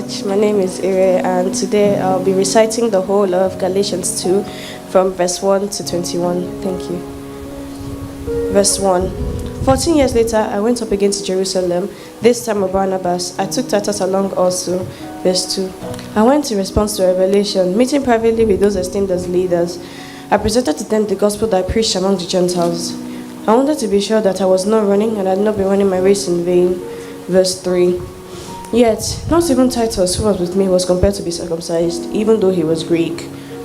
My name is Ire, and today I'll be reciting the whole of Galatians 2 from verse 1 to 21. Thank you. Verse 1. 14 years later, I went up again to Jerusalem, this time with Barnabas. I took Titus along also. Verse 2. I went in response to a revelation, meeting privately with those esteemed as leaders. I presented to them the gospel that I preached among the Gentiles. I wanted to be sure that I was not running and had not been running my race in vain. Verse 3. Yet, not even Titus, who was with me, was compelled to be circumcised, even though he was Greek.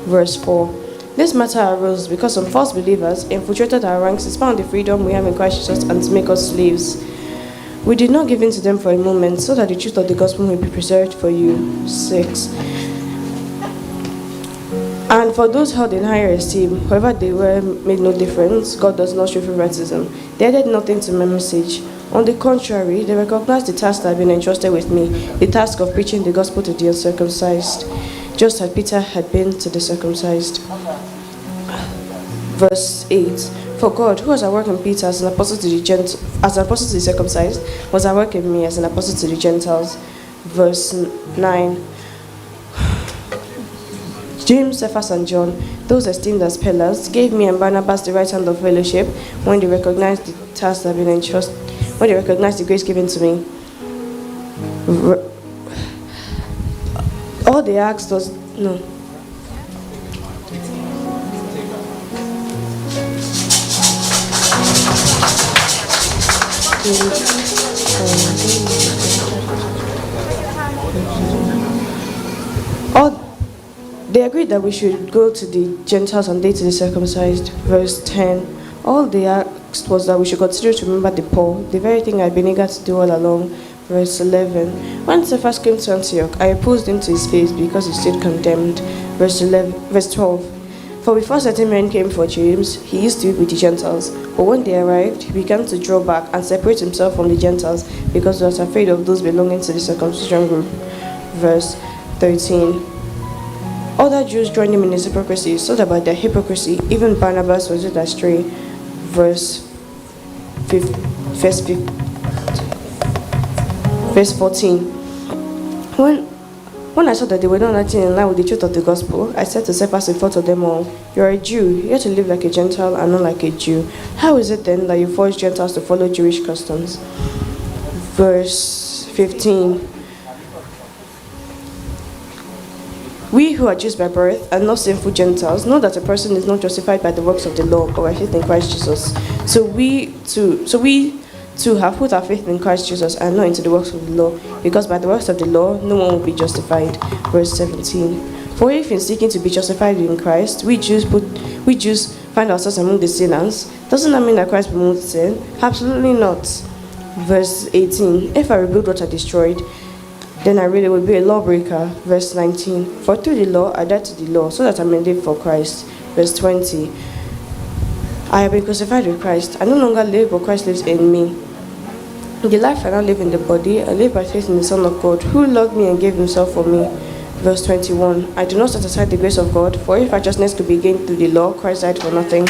Verse 4. This matter arose because some false believers infiltrated our ranks to expound the freedom we have in Christ Jesus and to make us slaves. We did not give in to them for a moment, so that the truth of the gospel may be preserved for you. 6. And for those held in higher esteem, whoever they were made no difference. God does not show favoritism. They added nothing to my message. On the contrary, they recognized the task that had been entrusted with me, the task of preaching the gospel to the uncircumcised, just as Peter had been to the circumcised. Verse 8. For God, who was at work in Peter as an apostle to the circumcised, was at work in me as an apostle to the Gentiles. Verse 9. James, Cephas, and John, those esteemed as pillars, gave me and Barnabas the right hand of fellowship when they recognized the task that had been entrusted. When they recognized the grace given to me. All they asked was, no. They agreed that we should go to the Gentiles and they to the circumcised. Verse 10. All they asked was that we should consider to remember the poor, the very thing I'd been eager to do all along. Verse 11. When Cephas came to Antioch, I opposed him to his face because he stood condemned. Verse 12. For before certain men came for James, he used to be with the Gentiles. But when they arrived, he began to draw back and separate himself from the Gentiles because he was afraid of those belonging to the circumcision group. Verse 13. Other Jews joined him in his hypocrisy, so that by their hypocrisy, even Barnabas was led astray. Verse 14. When I saw that they were not acting in line with the truth of the gospel, I said to Cephas in front of them all, "You are a Jew, you have to live like a Gentile and not like a Jew. How is it then that you force Gentiles to follow Jewish customs?" Verse 15. We who are Jews by birth and not sinful Gentiles know that a person is not justified by the works of the law, but by faith in Christ Jesus. So we too have put our faith in Christ Jesus and not into the works of the law, because by the works of the law no one will be justified. Verse 17. For if in seeking to be justified in Christ, we Jews find ourselves among the sinners, doesn't that mean that Christ promotes sin? Absolutely not. Verse 18. If I rebuild what I destroyed, then I really would be a lawbreaker. Verse 19. For through the law I died to the law, so that I may live for Christ. Verse 20. I have been crucified with Christ. I no longer live, but Christ lives in me. The life I now live in the body, I live by faith in the Son of God, who loved me and gave himself for me. Verse 21. I do not set aside the grace of God, for if righteousness could be gained through the law, Christ died for nothing.